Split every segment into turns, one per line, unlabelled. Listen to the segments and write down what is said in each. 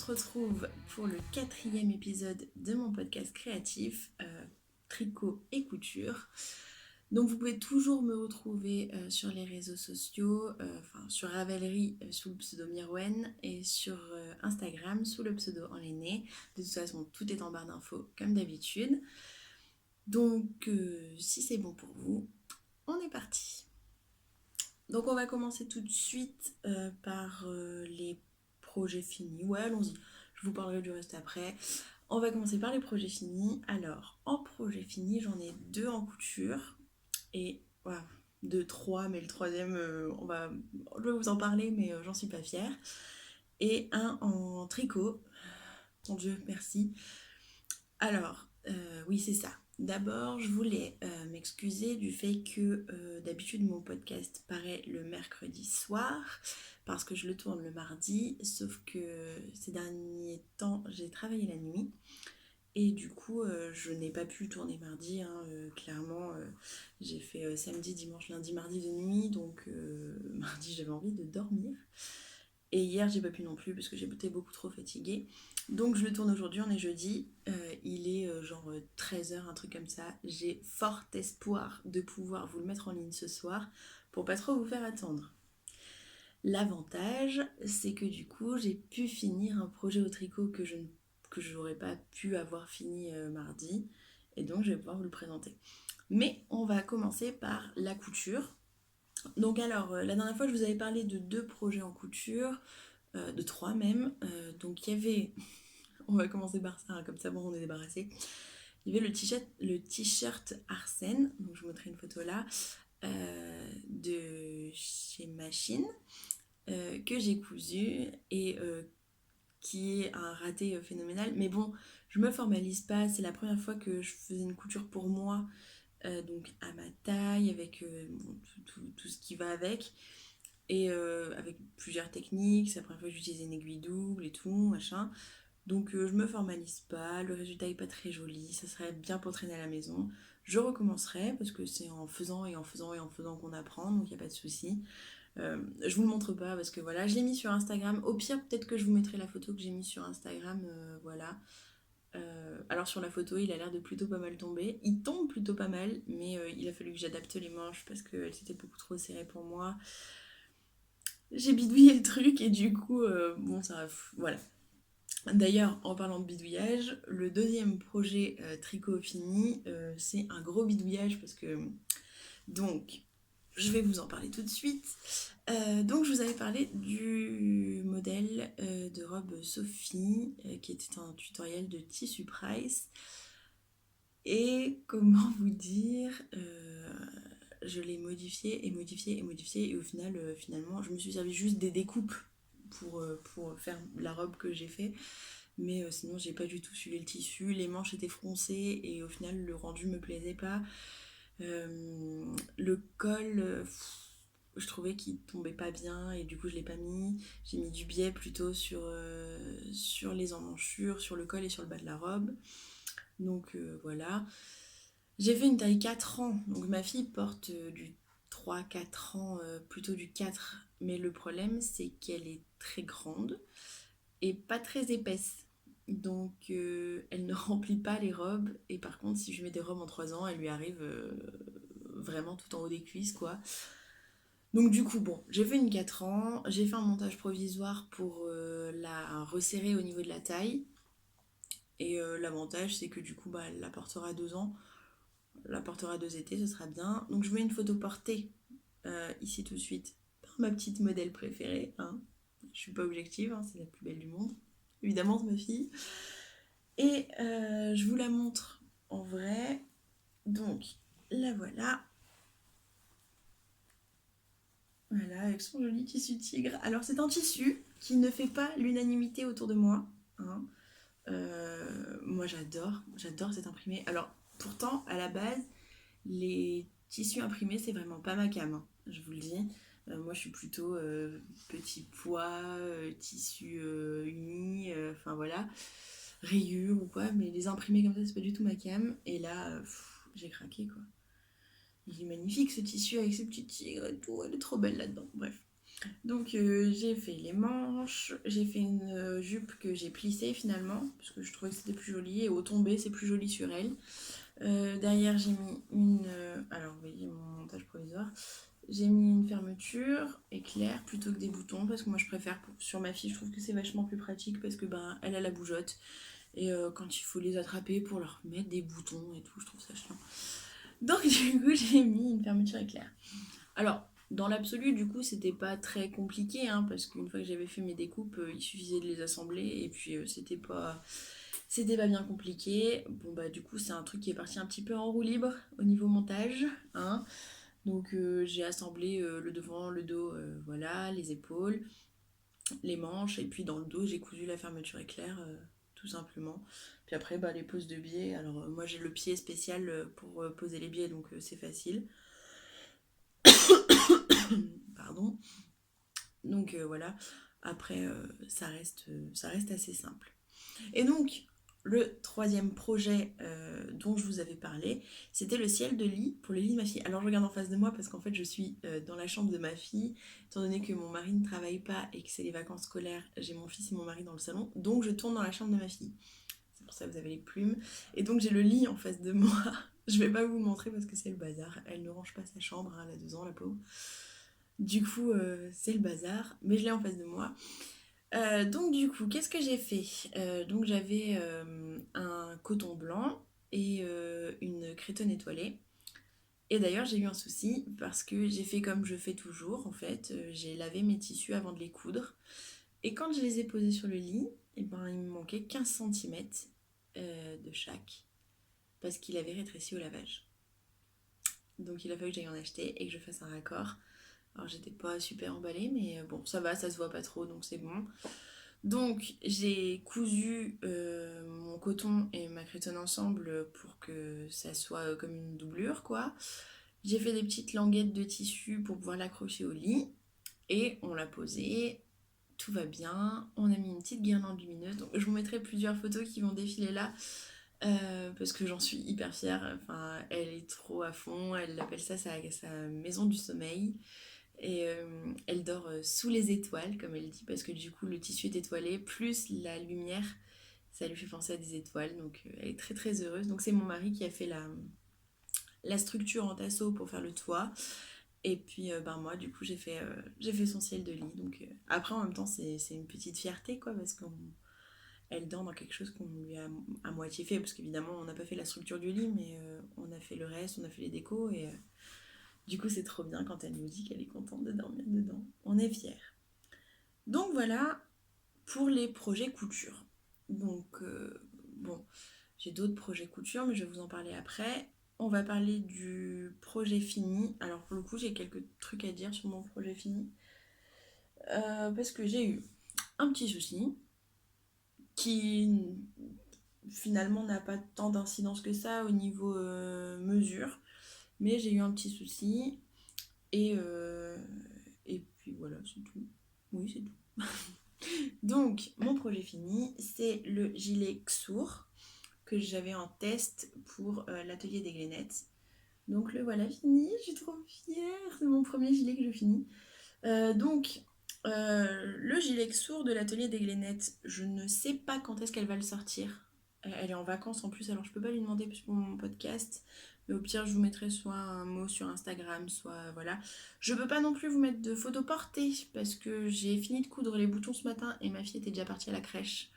se retrouve pour le 4e épisode de mon podcast créatif, tricot et couture. Donc vous pouvez toujours me retrouver sur les réseaux sociaux, sur Ravelry sous le pseudo Mirwen et sur Instagram sous le pseudo Enlaîné. De toute façon, tout est en barre d'infos comme d'habitude. Donc si c'est bon pour vous, on est parti. Donc on va commencer tout de suite par les projets finis. Ouais, allons-y. Je vous parlerai du reste après. On va commencer par les projets finis. Alors, en projet fini, j'en ai 2 en couture. Et voilà, 2, 3, mais le troisième, je vais vous en parler, mais j'en suis pas fière. Et un en tricot. Mon Dieu, merci. Alors, oui, c'est ça. D'abord, je voulais m'excuser du fait que d'habitude mon podcast paraît le mercredi soir parce que je le tourne le mardi, sauf que ces derniers temps j'ai travaillé la nuit et du coup je n'ai pas pu tourner mardi, hein, clairement j'ai fait samedi, dimanche, lundi, mardi de nuit, donc mardi j'avais envie de dormir. Et hier, j'ai pas pu non plus parce que j'étais beaucoup trop fatiguée. Donc je le tourne aujourd'hui, on est jeudi. Il est genre 13h, un truc comme ça. J'ai fort espoir de pouvoir vous le mettre en ligne ce soir pour pas trop vous faire attendre. L'avantage, c'est que du coup, j'ai pu finir un projet au tricot que je n'aurais pas pu avoir fini mardi. Et donc, je vais pouvoir vous le présenter. Mais on va commencer par la couture. Donc alors, la dernière fois, je vous avais parlé de 2 projets en couture, de 3 même. Donc il y avait, on va commencer par ça, hein, comme ça, bon, on est débarrassé. Il y avait le t-shirt Arsène, donc je vous montrerai une photo là, de chez Machine, que j'ai cousu et qui est un raté phénoménal. Mais bon, je me formalise pas, c'est la première fois que je faisais une couture pour moi, donc à ma taille, avec bon, tout ce qui va avec. Et avec plusieurs techniques, c'est la première fois que j'utilise une aiguille double et tout, machin. Donc je me formalise pas, le résultat est pas très joli, ça serait bien pour traîner à la maison. Je recommencerai parce que c'est en faisant et en faisant et en faisant qu'on apprend, donc il n'y a pas de souci. Je vous le montre pas parce que voilà, je l'ai mis sur Instagram. Au pire, peut-être que je vous mettrai la photo que j'ai mise sur Instagram, voilà. Alors sur la photo, il a l'air de plutôt pas mal tomber. Il tombe plutôt pas mal, mais il a fallu que j'adapte les manches parce qu'elles étaient beaucoup trop serrées pour moi. J'ai bidouillé le truc et du coup, bon, ça, voilà. D'ailleurs, en parlant de bidouillage, le deuxième projet tricot fini, c'est un gros bidouillage parce que, donc, je vais vous en parler tout de suite. Donc, je vous avais parlé du modèle de robe Sophie, qui était un tutoriel de Tissu Price. Et comment vous dire, je l'ai modifié et modifié et modifié et au final, finalement, je me suis servi juste des découpes pour faire la robe que j'ai fait. Mais sinon, j'ai pas du tout suivi le tissu. Les manches étaient froncées et au final, le rendu me plaisait pas. Le col, je trouvais qu'il tombait pas bien et du coup, je l'ai pas mis. J'ai mis du biais plutôt sur les emmanchures, sur le col et sur le bas de la robe. Donc voilà. J'ai fait une taille 4 ans, donc ma fille porte du 3-4 ans, plutôt du 4. Mais le problème, c'est qu'elle est très grande et pas très épaisse. Donc elle ne remplit pas les robes. Et par contre, si je mets des robes en 3 ans, elle lui arrive vraiment tout en haut des cuisses, quoi. Donc du coup, bon, j'ai fait une 4 ans. J'ai fait un montage provisoire pour la resserrer au niveau de la taille. Et l'avantage, c'est que du coup, bah, elle la portera 2 ans. La portera 2 étés, ce sera bien. Donc je mets une photo portée ici tout de suite par ma petite modèle préférée, hein. Je suis pas objective, hein, c'est la plus belle du monde. Évidemment, c'est ma fille. Et je vous la montre en vrai. Donc, la voilà. Voilà, avec son joli tissu tigre. Alors, c'est un tissu qui ne fait pas l'unanimité autour de moi, hein. Moi, j'adore cet imprimé. Alors, pourtant, à la base, les tissus imprimés, c'est vraiment pas ma came, hein, je vous le dis. Moi, je suis plutôt petit pois, tissu uni, enfin voilà, rayures ou quoi. Mais les imprimés comme ça, c'est pas du tout ma came. Et là, j'ai craqué, quoi. Il est magnifique ce tissu avec ses petits tigres et tout. Elle est trop belle là-dedans. Bref. Donc j'ai fait les manches, j'ai fait une jupe que j'ai plissée finalement, parce que je trouvais que c'était plus joli, et au tombé c'est plus joli sur elle. Derrière j'ai mis alors vous voyez mon montage provisoire, j'ai mis une fermeture éclair plutôt que des boutons, parce que moi je préfère, sur ma fille je trouve que c'est vachement plus pratique, parce que ben elle a la bougeotte, et quand il faut les attraper pour leur mettre des boutons et tout, je trouve ça chiant. Donc du coup j'ai mis une fermeture éclair. Alors, dans l'absolu, du coup, c'était pas très compliqué, hein, parce qu'une fois que j'avais fait mes découpes, il suffisait de les assembler, et puis c'était pas bien compliqué. Bon, bah, du coup, c'est un truc qui est parti un petit peu en roue libre au niveau montage, hein. Donc, j'ai assemblé le devant, le dos, voilà, les épaules, les manches, et puis dans le dos, j'ai cousu la fermeture éclair, tout simplement. Puis après, bah, les poses de biais. Alors, moi, j'ai le pied spécial pour poser les biais, donc c'est facile. Pardon. Donc voilà, après ça reste assez simple. Et donc le troisième projet dont je vous avais parlé, c'était le ciel de lit pour le lit de ma fille. Alors je regarde en face de moi parce qu'en fait je suis dans la chambre de ma fille, étant donné que mon mari ne travaille pas et que c'est les vacances scolaires, j'ai mon fils et mon mari dans le salon, donc je tourne dans la chambre de ma fille. C'est pour ça que vous avez les plumes. Et donc j'ai le lit en face de moi. Je vais pas vous le montrer parce que c'est le bazar. Elle ne range pas sa chambre, hein, elle a 2 ans la pauvre. Du coup, c'est le bazar, mais je l'ai en face de moi. Donc du coup, qu'est-ce que j'ai fait? Donc j'avais un coton blanc et une cretonne étoilée. Et d'ailleurs, j'ai eu un souci parce que j'ai fait comme je fais toujours, en fait. J'ai lavé mes tissus avant de les coudre. Et quand je les ai posés sur le lit, eh ben, il me manquait 15 centimètres de chaque parce qu'il avait rétréci au lavage. Donc il a fallu que j'aille en acheter et que je fasse un raccord. Alors j'étais pas super emballée, mais bon, ça va, ça se voit pas trop, donc c'est bon. Donc j'ai cousu mon coton et ma cretonne ensemble pour que ça soit comme une doublure, quoi. J'ai fait des petites languettes de tissu pour pouvoir l'accrocher au lit. Et on l'a posé, tout va bien. On a mis une petite guirlande lumineuse. Donc je vous mettrai plusieurs photos qui vont défiler là. Parce que j'en suis hyper fière. Enfin, elle est trop à fond. Elle appelle ça sa maison du sommeil. Et elle dort sous les étoiles, comme elle dit, parce que du coup, le tissu est étoilé, plus la lumière, ça lui fait penser à des étoiles. Donc, elle est très très heureuse. Donc, c'est mon mari qui a fait la structure en tasseau pour faire le toit. Et puis, ben, moi, du coup, j'ai fait son ciel de lit. Donc, après, en même temps, c'est une petite fierté, quoi, parce qu'elle dort dans quelque chose qu'on lui a à moitié fait. Parce qu'évidemment, on n'a pas fait la structure du lit, mais on a fait le reste, on a fait les décos. Et du coup, c'est trop bien quand elle nous dit qu'elle est contente de dormir dedans. On est fiers. Donc voilà pour les projets couture. Donc bon, j'ai d'autres projets couture, mais je vais vous en parler après. On va parler du projet fini. Alors pour le coup, j'ai quelques trucs à dire sur mon projet fini. Parce que j'ai eu un petit souci qui finalement n'a pas tant d'incidence que ça au niveau mesure. Mais j'ai eu un petit souci. Et, et puis voilà, c'est tout. Oui, c'est tout. Donc, mon projet fini, c'est le gilet Xour que j'avais en test pour l'atelier des Glénettes. Donc, le voilà fini, je suis trop fière. C'est mon premier gilet que je finis. Donc, le gilet Xour de l'atelier des Glénettes, je ne sais pas quand est-ce qu'elle va le sortir. Elle est en vacances en plus, alors je peux pas lui demander plus pour mon podcast. Mais au pire, je vous mettrai soit un mot sur Instagram, soit voilà. Je peux pas non plus vous mettre de photos portées parce que j'ai fini de coudre les boutons ce matin et ma fille était déjà partie à la crèche.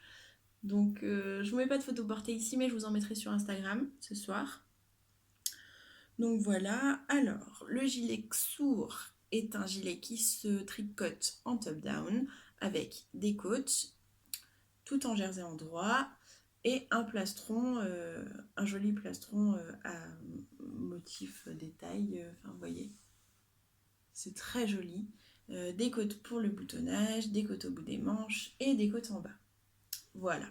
Donc, je vous mets pas de photos portées ici, mais je vous en mettrai sur Instagram ce soir. Donc voilà. Alors, le gilet Xour est un gilet qui se tricote en top-down avec des côtes, tout en jersey en droit et un plastron, un joli plastron à motif détail. Enfin, vous voyez, c'est très joli. Des côtes pour le boutonnage, des côtes au bout des manches et des côtes en bas. Voilà.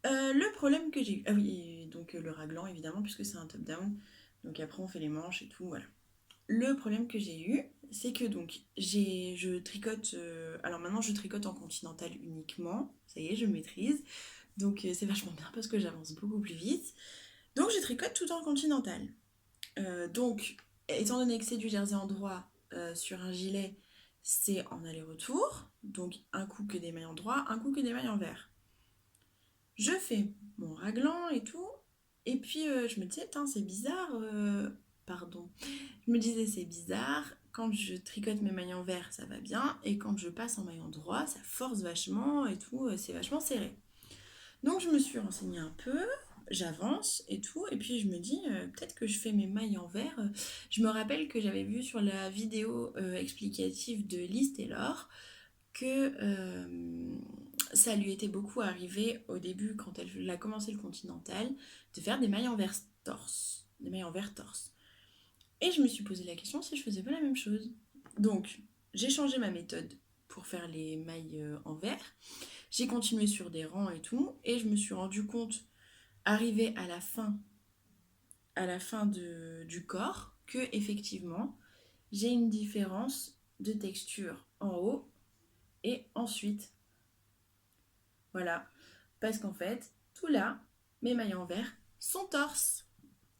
Le problème que j'ai eu, ah oui, donc le raglan évidemment, puisque c'est un top-down. Donc après, on fait les manches et tout, voilà. Le problème que j'ai eu, c'est que donc je tricote. Alors maintenant, je tricote en continental uniquement. Ça y est, je maîtrise. Donc c'est vachement bien parce que j'avance beaucoup plus vite. Donc je tricote tout en continental. Donc, étant donné que c'est du jersey en droit sur un gilet, c'est en aller-retour, donc un coup que des mailles en droit, un coup que des mailles en vert. Je fais mon raglan et tout, et puis je me disais, c'est bizarre, pardon, je me disais c'est bizarre, quand je tricote mes mailles en vert ça va bien, et quand je passe en maille en droit ça force vachement et tout, c'est vachement serré. Donc je me suis renseignée un peu, j'avance et tout, et puis je me dis peut-être que je fais mes mailles en vert. Je me rappelle que j'avais vu sur la vidéo explicative de Liz Taylor que ça lui était beaucoup arrivé au début quand elle a commencé le Continental de faire des mailles en vert torse, des mailles en vert torse. Et je me suis posé la question si je faisais pas la même chose. Donc j'ai changé ma méthode pour faire les mailles en vert. J'ai continué sur des rangs et tout, et je me suis rendu compte, arrivé à la fin du corps, que effectivement, j'ai une différence de texture en haut et ensuite. Voilà. Parce qu'en fait, tout là, mes mailles en vert sont torse.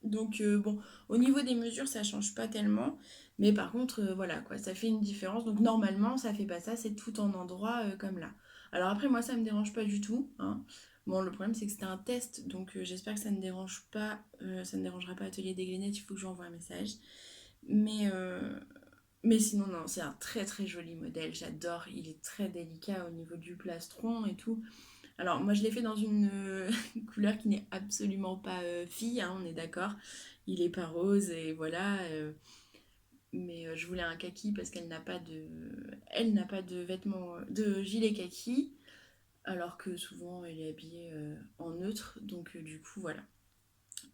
Donc bon, au niveau des mesures, ça change pas tellement. Mais par contre, voilà quoi, ça fait une différence. Donc normalement, ça fait pas ça, c'est tout en endroit comme là. Alors après, moi, ça me dérange pas du tout, hein. Bon, le problème, c'est que c'était un test, donc j'espère que ça ne dérange pas, ça ne dérangera pas Atelier des Glinettes, il faut que j'envoie un message. Mais, euh, mais sinon, non, c'est un très très joli modèle, j'adore. Il est très délicat au niveau du plastron et tout. Alors, moi, je l'ai fait dans une couleur qui n'est absolument pas fille, hein, on est d'accord. Il est pas rose et voilà. Mais je voulais un kaki parce elle n'a pas de vêtements, de gilet kaki, alors que souvent elle est habillée en neutre. Donc, du coup, voilà.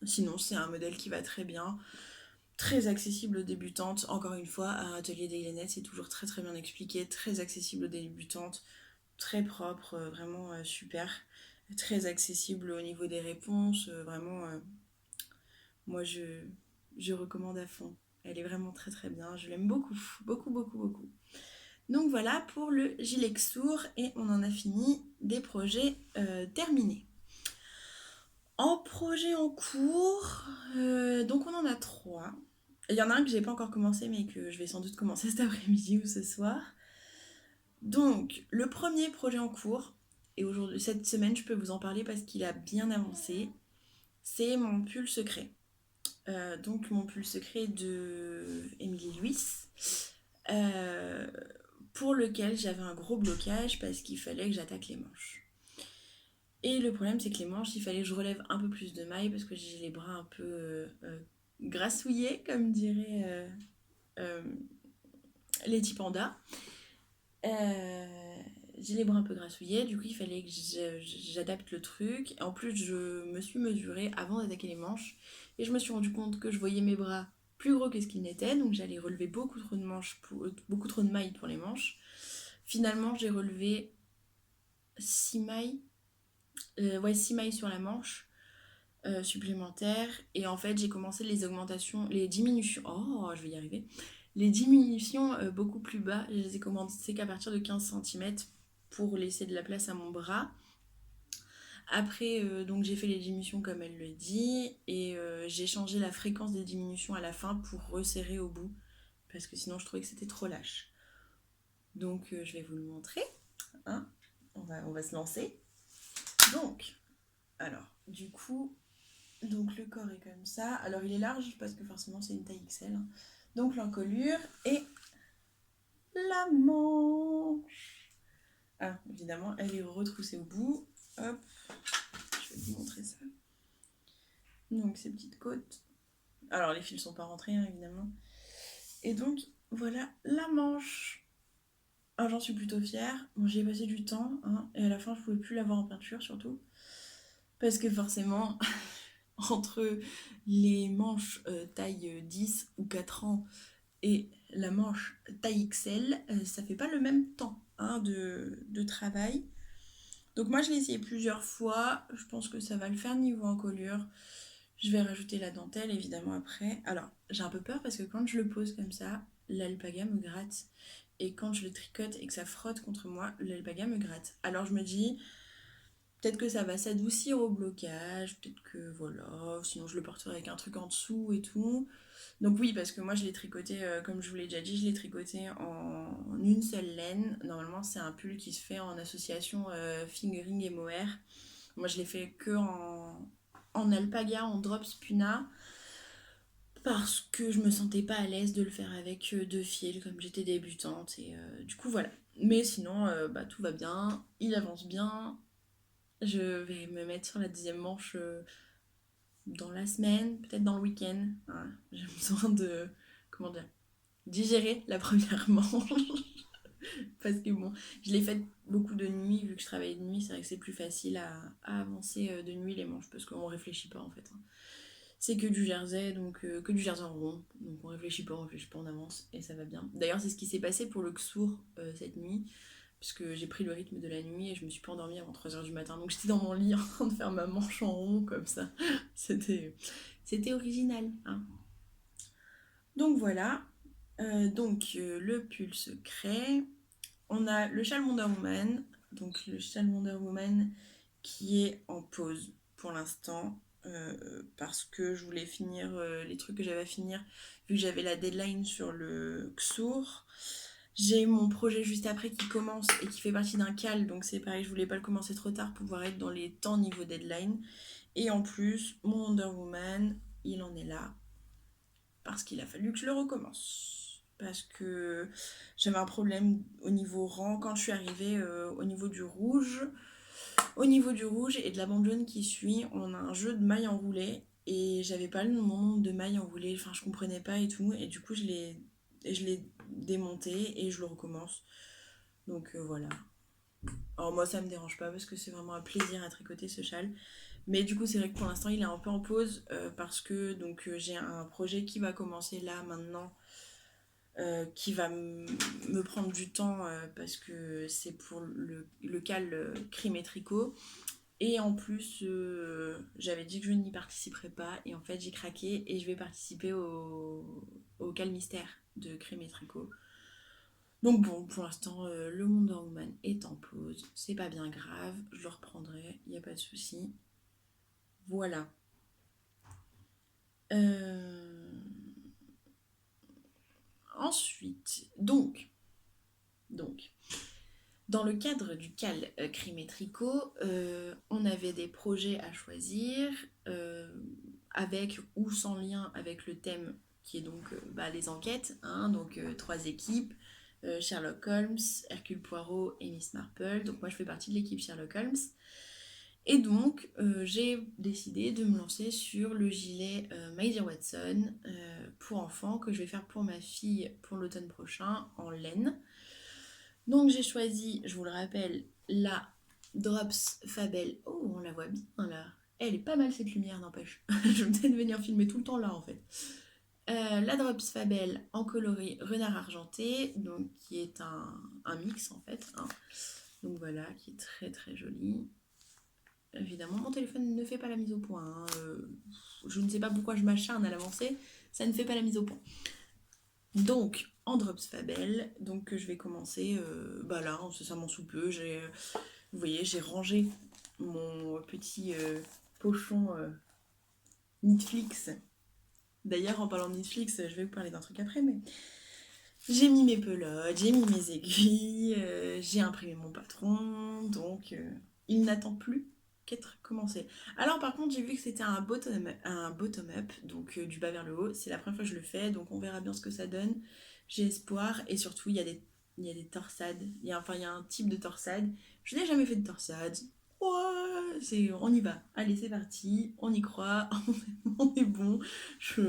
Sinon, c'est un modèle qui va très bien, très accessible aux débutantes. Encore une fois, à Atelier des Glenettes, c'est toujours très très bien expliqué, très accessible aux débutantes, très propre, vraiment super, très accessible au niveau des réponses, vraiment, moi je recommande à fond. Elle est vraiment très très bien, je l'aime beaucoup, beaucoup, beaucoup, beaucoup. Donc voilà pour le gilet sourd et on en a fini des projets terminés. En projet en cours, donc on en a trois. Il y en a un que j'ai pas encore commencé mais que je vais sans doute commencer cet après-midi ou ce soir. Donc, le premier projet en cours, et aujourd'hui, cette semaine, je peux vous en parler parce qu'il a bien avancé, c'est mon pull secret. Donc, mon pull secret de Emily Louis, euh, pour lequel j'avais un gros blocage parce qu'il fallait que j'attaque les manches. Et le problème, c'est que les manches, il fallait que je relève un peu plus de mailles parce que j'ai les bras un peu grassouillés, comme diraient euh, les petits pandas. Euh, j'ai les bras un peu grassouillés, du coup il fallait que j'adapte le truc. En plus, je me suis mesurée avant d'attaquer les manches et je me suis rendu compte que je voyais mes bras plus gros que ce qu'ils n'étaient, donc j'allais relever beaucoup trop de beaucoup trop de mailles pour les manches. Finalement, j'ai relevé 6 mailles, ouais, 6 mailles sur la manche supplémentaires, et en fait, j'ai commencé les augmentations, les diminutions. Oh, je vais y arriver. Les diminutions beaucoup plus bas, je les ai commencées qu'à partir de 15 cm pour laisser de la place à mon bras. Après, donc j'ai fait les diminutions comme elle le dit, et j'ai changé la fréquence des diminutions à la fin pour resserrer au bout, parce que sinon je trouvais que c'était trop lâche. Donc je vais vous le montrer, hein. On va se lancer. Donc, alors, du coup, donc le corps est comme ça. Alors il est large parce que forcément c'est une taille XL, hein. Donc l'encolure et la manche. Ah, évidemment, elle est retroussée au bout. Hop, je vais vous montrer ça. Donc ces petites côtes. Alors les fils sont pas rentrés, hein, évidemment. Et donc voilà la manche. Ah, j'en suis plutôt fière. Bon, j'y ai passé du temps, hein, et à la fin je pouvais plus l'avoir en peinture surtout. Parce que forcément, entre les manches taille 10 ou 4 ans et la manche taille XL, ça fait pas le même temps, hein, de travail. Donc moi je l'ai essayé plusieurs fois, je pense que ça va le faire niveau encolure. Je vais rajouter la dentelle évidemment après. Alors j'ai un peu peur parce que quand je le pose comme ça, l'alpaga me gratte. Et quand je le tricote et que ça frotte contre moi, l'alpaga me gratte. Alors je me dis, Peut-être que ça va s'adoucir au blocage, peut-être que voilà, sinon je le porterai avec un truc en dessous et tout. Donc oui, parce que moi je l'ai tricoté, comme je vous l'ai déjà dit, je l'ai tricoté en une seule laine. Normalement c'est un pull qui se fait en association fingering et mohair. Moi je l'ai fait que en alpaga, en drops puna, parce que je me sentais pas à l'aise de le faire avec deux fils, comme j'étais débutante, et du coup voilà. Mais sinon, bah, tout va bien, il avance bien. Je vais me mettre sur la deuxième manche dans la semaine, peut-être dans le week-end. Hein. J'ai besoin de, comment dire, digérer la première manche. Parce que bon, je l'ai fait beaucoup de nuit, vu que je travaille de nuit, c'est vrai que c'est plus facile à avancer de nuit les manches, parce qu'on réfléchit pas en fait. Hein. C'est que du jersey, donc que du jersey en rond, donc on réfléchit pas, on avance, et ça va bien. D'ailleurs, c'est ce qui s'est passé pour le Ksour cette nuit, puisque j'ai pris le rythme de la nuit et je me suis pas endormie avant 3h du matin, donc j'étais dans mon lit en train de faire ma manche en rond comme ça. C'était original, hein. Donc voilà, le pull se crée. On a le châle Wonder Woman, donc le châle Wonder Woman qui est en pause pour l'instant parce que je voulais finir les trucs que j'avais à finir vu que j'avais la deadline sur le Ksour. J'ai mon projet juste après qui commence et qui fait partie d'un cal, donc c'est pareil, je voulais pas le commencer trop tard pour pouvoir être dans les temps niveau deadline. Et en plus, mon Wonder Woman, il en est là parce qu'il a fallu que je le recommence. Parce que j'avais un problème au niveau rang quand je suis arrivée au niveau du rouge. Au niveau du rouge et de la bande jaune qui suit, on a un jeu de mailles enroulées et j'avais pas le nombre de mailles enroulées, enfin je comprenais pas et tout, et du coup je l'ai démonté et je le recommence. Donc voilà. Alors moi ça me dérange pas parce que c'est vraiment un plaisir à tricoter ce châle. Mais du coup c'est vrai que pour l'instant il est un peu en pause parce que j'ai un projet qui va commencer là maintenant qui va me prendre du temps parce que c'est pour le cal crime et tricot. Et en plus, j'avais dit que je n'y participerais pas. Et en fait, j'ai craqué et je vais participer au Cal Mystère de Crime et Tricot. Donc bon, pour l'instant, le Wonder Woman est en pause. C'est pas bien grave. Je le reprendrai. Il n'y a pas de souci. Voilà. Euh, Ensuite, donc, dans le cadre du Cal Crime et Tricot, on avait des projets à choisir avec ou sans lien avec le thème qui est donc les enquêtes, hein, donc 3 équipes, Sherlock Holmes, Hercule Poirot et Miss Marple. Donc moi je fais partie de l'équipe Sherlock Holmes. Et donc j'ai décidé de me lancer sur le gilet My Dear Watson pour enfants que je vais faire pour ma fille pour l'automne prochain en laine. Donc j'ai choisi, je vous le rappelle, la Drops Fabel. Oh, on la voit bien là. Elle est pas mal cette lumière, n'empêche. Je vais peut-être venir filmer tout le temps là en fait. La Drops Fabel en coloris renard argenté, donc qui est un mix en fait. Hein. Donc voilà, qui est très très joli. Évidemment, mon téléphone ne fait pas la mise au point. Hein. Je ne sais pas pourquoi je m'acharne à l'avancer, ça ne fait pas la mise au point. Donc, en Drops Fabel, donc je vais commencer là, incessamment sous peu. Vous voyez, j'ai rangé mon petit pochon Netflix. D'ailleurs, en parlant de Netflix, je vais vous parler d'un truc après, mais j'ai mis mes pelotes, j'ai mis mes aiguilles, j'ai imprimé mon patron, donc il n'attend plus qu'être commencé. Alors par contre, j'ai vu que c'était un bottom up, donc du bas vers le haut. C'est la première fois que je le fais, donc on verra bien ce que ça donne. J'ai espoir, et surtout, il y a des torsades. Il y a un type de torsade. Je n'ai jamais fait de torsade. Ouais, on y va. Allez, c'est parti. On y croit. On est bon.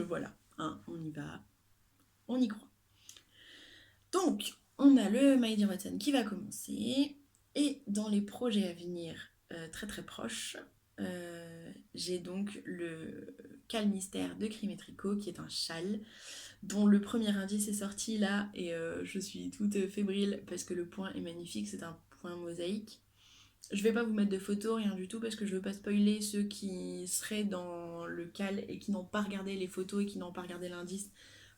Voilà. Hein, on y va. On y croit. Donc, on a le My Dear Watson qui va commencer. Et dans les projets à venir très très proches, j'ai donc le Cal Mystère de Crime et Tricot qui est un châle dont le premier indice est sorti là et je suis toute fébrile parce que le point est magnifique, c'est un point mosaïque. Je vais pas vous mettre de photos, rien du tout, parce que je veux pas spoiler ceux qui seraient dans le cal et qui n'ont pas regardé les photos et qui n'ont pas regardé l'indice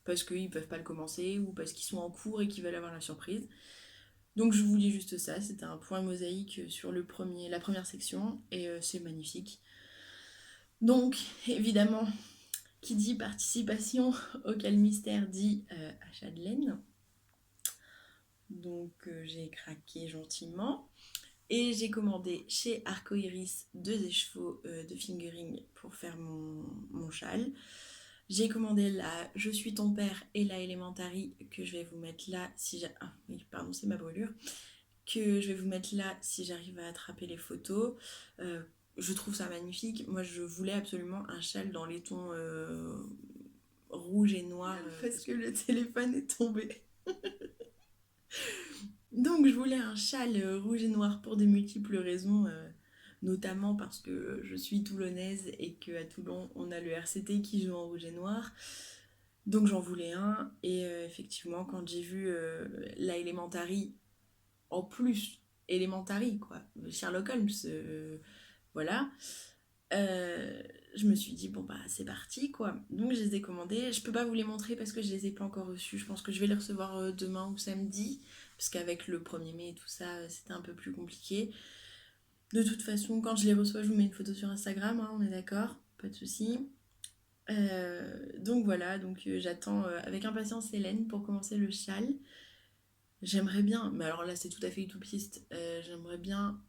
parce qu'ils peuvent pas le commencer ou parce qu'ils sont en cours et qu'ils veulent avoir la surprise. Donc je vous lis juste ça, c'était un point mosaïque sur la première section et c'est magnifique. Donc évidemment, qui dit participation au Cal Mystère dit achat de laine. Donc j'ai craqué gentiment. Et j'ai commandé chez Arcoiris 2 écheveaux de fingering pour faire mon châle. J'ai commandé la Je suis ton père et la Elementary que je vais vous mettre là si j'ai... Ah oui, pardon, c'est ma brûlure. Que je vais vous mettre là si j'arrive à attraper les photos. Je trouve ça magnifique. Moi, je voulais absolument un châle dans les tons rouge et noir parce que le téléphone est tombé. Donc je voulais un châle rouge et noir pour de multiples raisons, notamment parce que je suis toulonnaise et qu'à Toulon on a le RCT qui joue en rouge et noir. Donc j'en voulais un et effectivement quand j'ai vu la Elementary, en plus Elementary quoi, Sherlock Holmes, voilà, euh, je me suis dit bon bah c'est parti quoi. Donc je les ai commandés. Je peux pas vous les montrer parce que je les ai pas encore reçus. Je pense que je vais les recevoir demain ou samedi. Parce qu'avec le 1er mai et tout ça, c'était un peu plus compliqué. De toute façon, quand je les reçois, je vous mets une photo sur Instagram, hein, on est d'accord, pas de souci. Donc voilà, donc j'attends avec impatience Hélène pour commencer le châle. J'aimerais bien, mais alors là c'est tout à fait utopiste, j'aimerais bien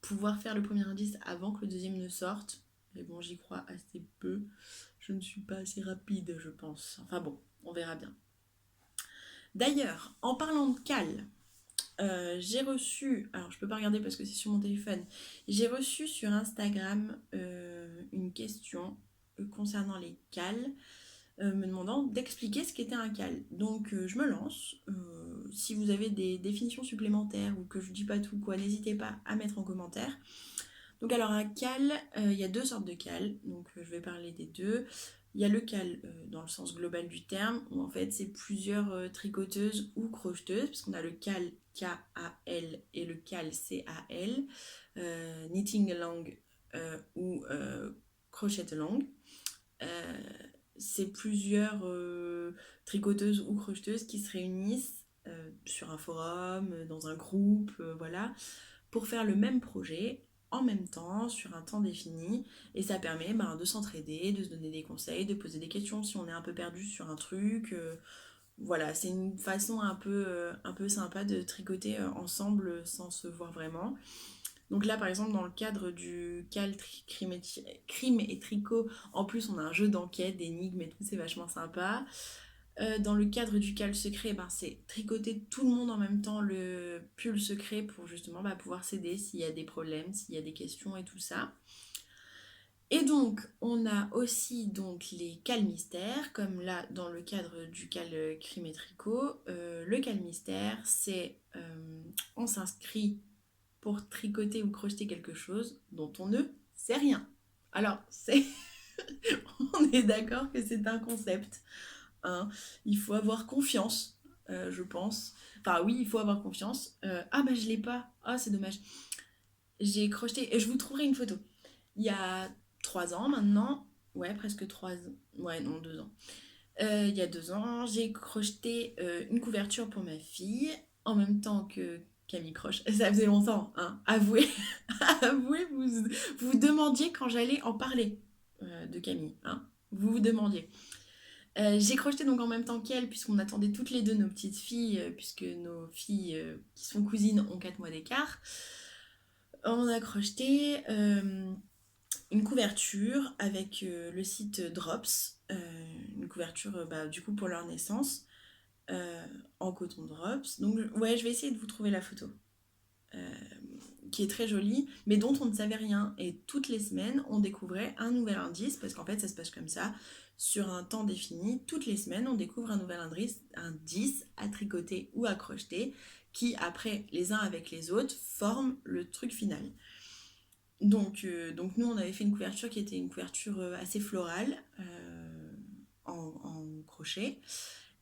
pouvoir faire le premier indice avant que le deuxième ne sorte. Mais bon, j'y crois assez peu. Je ne suis pas assez rapide, je pense. Enfin bon, on verra bien. D'ailleurs, en parlant de cale, j'ai reçu, alors je peux pas regarder parce que c'est sur mon téléphone, j'ai reçu sur Instagram une question concernant les cales, me demandant d'expliquer ce qu'était un cal. Donc je me lance. Si vous avez des définitions supplémentaires ou que je dis pas tout quoi, n'hésitez pas à mettre en commentaire. Donc alors un cal, il y a 2 sortes de cal, donc je vais parler des deux. Il y a le cal dans le sens global du terme, où en fait c'est plusieurs tricoteuses ou crocheteuses, parce qu'on a le cal K-A-L et le cal C-A-L, knitting along ou crochet along. C'est plusieurs tricoteuses ou crocheteuses qui se réunissent sur un forum, dans un groupe, voilà, pour faire le même projet en même temps, sur un temps défini, et ça permet de s'entraider, de se donner des conseils, de poser des questions si on est un peu perdu sur un truc. Voilà, c'est une façon un peu sympa de tricoter ensemble sans se voir vraiment. Donc là, par exemple, dans le cadre du crime et tricot, en plus, on a un jeu d'enquête, d'énigmes et tout, c'est vachement sympa. Dans le cadre du cal secret, c'est tricoter tout le monde en même temps le pull secret pour justement pouvoir s'aider s'il y a des problèmes, s'il y a des questions et tout ça. Et donc, on a aussi donc les cales mystères, comme là dans le cadre du cal crime et tricot. Le cal mystère, c'est on s'inscrit pour tricoter ou crocheter quelque chose dont on ne sait rien. Alors, on est d'accord que c'est un concept. Hein. Il faut avoir confiance, je pense. Enfin, oui, il faut avoir confiance. Je l'ai pas. Ah, c'est dommage. J'ai crocheté, et je vous trouverai une photo. Il y a 3 ans maintenant. Ouais, presque 3 ans. Ouais, non, 2 ans. Il y a 2 ans, j'ai crocheté une couverture pour ma fille en même temps que Camille Croche. Ça faisait longtemps, hein. Avouez, avouez, vous demandiez quand j'allais en parler de Camille, hein. Vous vous demandiez. J'ai crocheté donc en même temps qu'elle, puisqu'on attendait toutes les deux nos petites filles, puisque nos filles qui sont cousines ont 4 mois d'écart. On a crocheté une couverture avec le site Drops, une couverture du coup pour leur naissance, en coton Drops. Donc ouais, je vais essayer de vous trouver la photo. Qui est très jolie, mais dont on ne savait rien. Et toutes les semaines, on découvrait un nouvel indice, parce qu'en fait, ça se passe comme ça, sur un temps défini. Toutes les semaines, on découvre un nouvel indice à tricoter ou à crocheter, qui après, les uns avec les autres, forment le truc final. Donc nous, on avait fait une couverture qui était une couverture assez florale, en crochet.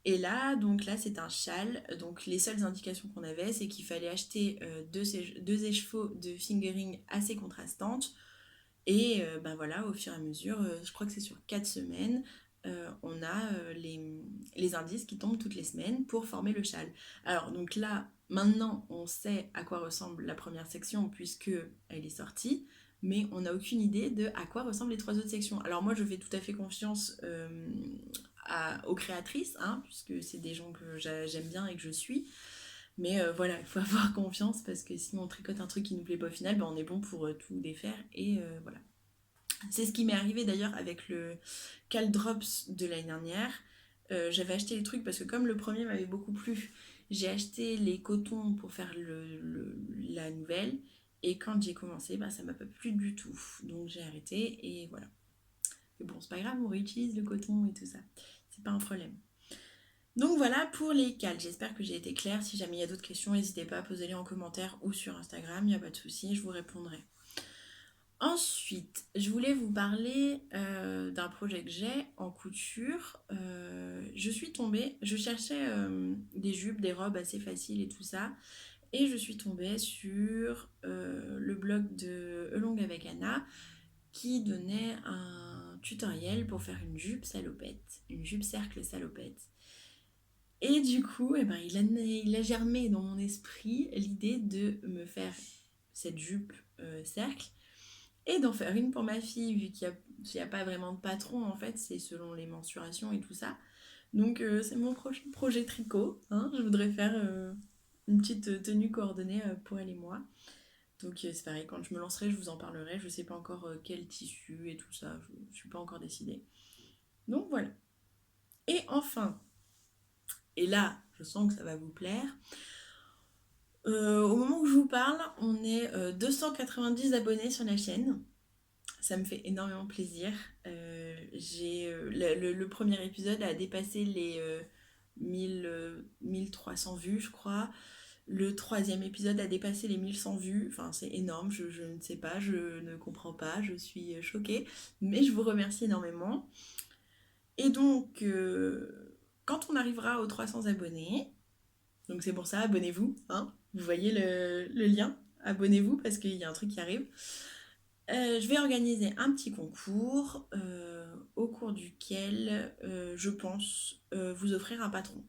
Et là, donc là, c'est un châle. Donc les seules indications qu'on avait, c'est qu'il fallait acheter 2 écheveaux de fingering assez contrastantes. Et voilà, au fur et à mesure, je crois que c'est sur 4 semaines, on a les indices qui tombent toutes les semaines pour former le châle. Alors donc là, maintenant, on sait à quoi ressemble la première section puisque elle est sortie, mais on n'a aucune idée de à quoi ressemblent les 3 autres sections. Alors moi, je fais tout à fait confiance aux créatrices, hein, puisque c'est des gens que j'aime bien et que je suis. Mais voilà, il faut avoir confiance parce que sinon on tricote un truc qui nous plaît pas au final, ben on est bon pour tout défaire et voilà. C'est ce qui m'est arrivé d'ailleurs avec le Cal Drops de l'année dernière. J'avais acheté les trucs parce que comme le premier m'avait beaucoup plu, j'ai acheté les cotons pour faire la nouvelle. Et quand j'ai commencé, bah, ça m'a pas plu du tout. Donc j'ai arrêté et voilà. Mais bon, c'est pas grave, on réutilise le coton et tout ça. C'est pas un problème. Donc voilà pour les cales. J'espère que j'ai été claire. Si jamais il y a d'autres questions, n'hésitez pas à poser-les en commentaire ou sur Instagram. Il n'y a pas de souci, je vous répondrai. Ensuite, je voulais vous parler d'un projet que j'ai en couture. Je cherchais des jupes, des robes assez faciles et tout ça. Et je suis tombée sur le blog de Elong avec Anna qui donnait un tutoriel pour faire une jupe salopette, une jupe cercle salopette. Et du coup, eh ben, il a germé dans mon esprit l'idée de me faire cette jupe cercle et d'en faire une pour ma fille, vu qu'il n'y a pas vraiment de patron, en fait, c'est selon les mensurations et tout ça. Donc c'est mon projet tricot, hein. Je voudrais faire une petite tenue coordonnée pour elle et moi. Donc c'est pareil, quand je me lancerai, je vous en parlerai. Je ne sais pas encore quel tissu et tout ça, je ne suis pas encore décidée. Donc voilà. Et enfin, et là, je sens que ça va vous plaire, au moment où je vous parle, on est 290 abonnés sur la chaîne. Ça me fait énormément plaisir. Le premier épisode a dépassé les 1300 vues, je crois. Le troisième épisode a dépassé les 1100 vues. Enfin, c'est énorme, je ne sais pas, je ne comprends pas, je suis choquée. Mais je vous remercie énormément. Et donc, quand on arrivera aux 300 abonnés, donc c'est pour ça, abonnez-vous, hein. Vous voyez le lien, abonnez-vous parce qu'il y a un truc qui arrive. Je vais organiser un petit concours au cours duquel je pense vous offrir un patron.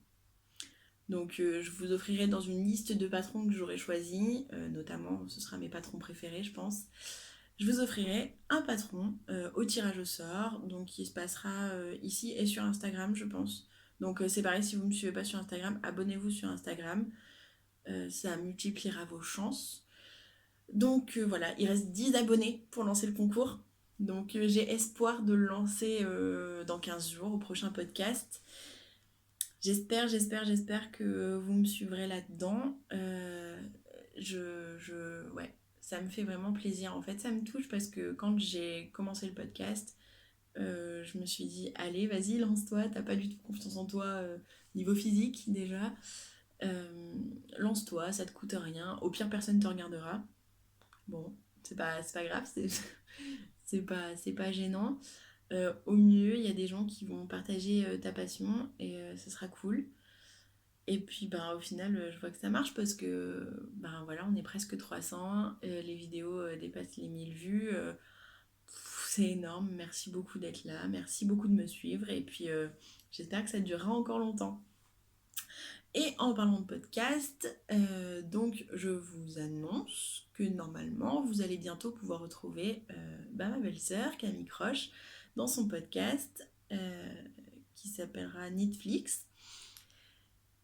Donc je vous offrirai dans une liste de patrons que j'aurai choisis, notamment ce sera mes patrons préférés je pense. Je vous offrirai un patron au tirage au sort, donc qui se passera ici et sur Instagram je pense. Donc c'est pareil, si vous ne me suivez pas sur Instagram, abonnez-vous sur Instagram, ça multipliera vos chances. Donc voilà, il reste 10 abonnés pour lancer le concours. Donc j'ai espoir de le lancer dans 15 jours au prochain podcast. J'espère que vous me suivrez là-dedans. Ouais, ça me fait vraiment plaisir. En fait, ça me touche parce que quand j'ai commencé le podcast, je me suis dit, allez, vas-y, lance-toi. T'as pas du tout confiance en toi niveau physique déjà. Lance-toi, ça te coûte rien. Au pire, personne ne te regardera. Bon, c'est pas grave, c'est pas gênant. Au mieux, il y a des gens qui vont partager ta passion et ce sera cool. Et puis bah, au final, je vois que ça marche parce que bah, voilà, on est presque 300, les vidéos dépassent les 1000 vues. C'est énorme, merci beaucoup d'être là, merci beaucoup de me suivre et puis j'espère que ça durera encore longtemps. Et en parlant de podcast, donc je vous annonce que normalement vous allez bientôt pouvoir retrouver ma belle-sœur Camille Croche dans son podcast qui s'appellera Netflix.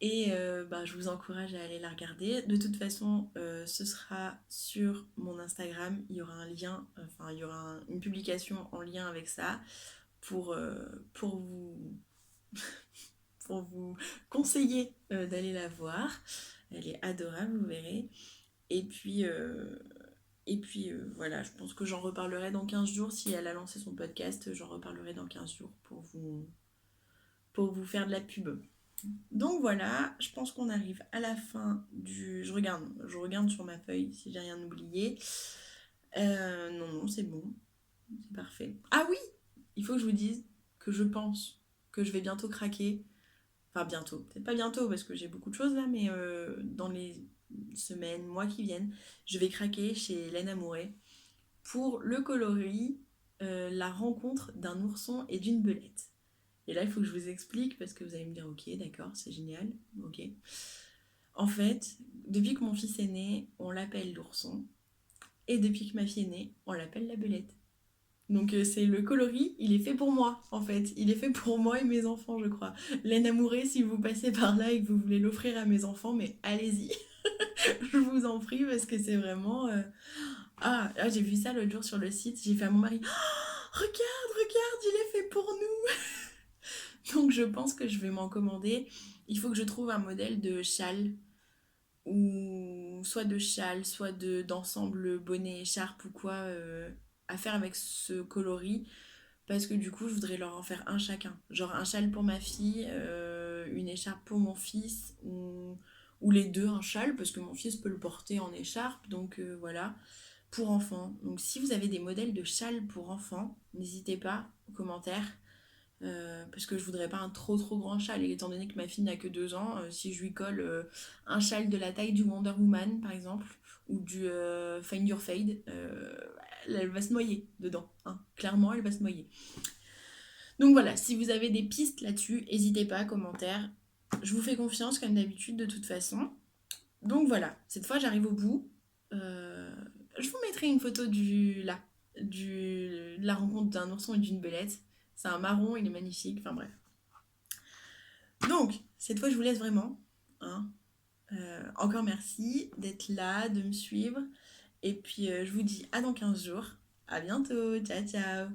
Et je vous encourage à aller la regarder. De toute façon, ce sera sur mon Instagram. Il y aura un lien, enfin il y aura une publication en lien avec ça pour vous pour vous conseiller d'aller la voir. Elle est adorable, vous verrez. Et puis, voilà, je pense que j'en reparlerai dans 15 jours. Si elle a lancé son podcast, j'en reparlerai dans 15 jours pour vous faire de la pub. Donc voilà, je pense qu'on arrive à la fin du... Je regarde sur ma feuille si j'ai rien oublié. Non, c'est bon. C'est parfait. Ah oui, il faut que je vous dise que je pense que je vais bientôt craquer. Enfin bientôt, peut-être pas bientôt parce que j'ai beaucoup de choses là, mais dans les semaines, mois qui viennent, je vais craquer chez Hélène Amouré pour le coloris La rencontre d'un ourson et d'une belette. Et là, il faut que je vous explique parce que vous allez me dire ok, d'accord, c'est génial, ok. En fait, depuis que mon fils est né, on l'appelle l'ourson. Et depuis que ma fille est née, on l'appelle la belette. Donc c'est le coloris, il est fait pour moi en fait. Il est fait pour moi et mes enfants, je crois. Laine amourée, si vous passez par là et que vous voulez l'offrir à mes enfants, mais allez-y, je vous en prie, parce que c'est vraiment... j'ai vu ça l'autre jour sur le site, j'ai fait à mon mari, regarde, il est fait pour nous. Donc je pense que je vais m'en commander. Il faut que je trouve un modèle de châle, ou soit de châle, soit d'ensemble bonnet, écharpe ou quoi, à faire avec ce coloris. Parce que du coup, je voudrais leur en faire un chacun. Genre un châle pour ma fille, une écharpe pour mon fils, ou les deux, un châle, parce que mon fils peut le porter en écharpe. Donc voilà, pour enfants. Donc si vous avez des modèles de châle pour enfants, n'hésitez pas aux commentaires. Parce que je voudrais pas un trop grand châle. Et étant donné que ma fille n'a que 2 ans, si je lui colle un châle de la taille du Wonder Woman, par exemple, ou du Find Your Fade, elle va se noyer dedans. Hein. Clairement, elle va se noyer. Donc voilà, si vous avez des pistes là-dessus, n'hésitez pas, commentaires. Je vous fais confiance comme d'habitude de toute façon. Donc voilà, cette fois j'arrive au bout. Euh, je vous mettrai une photo de la rencontre d'un ourson et d'une belette. C'est un marron, il est magnifique, enfin bref. Donc, cette fois je vous laisse vraiment. Hein. Encore merci d'être là, de me suivre. Et puis je vous dis à dans 15 jours. À bientôt, ciao ciao.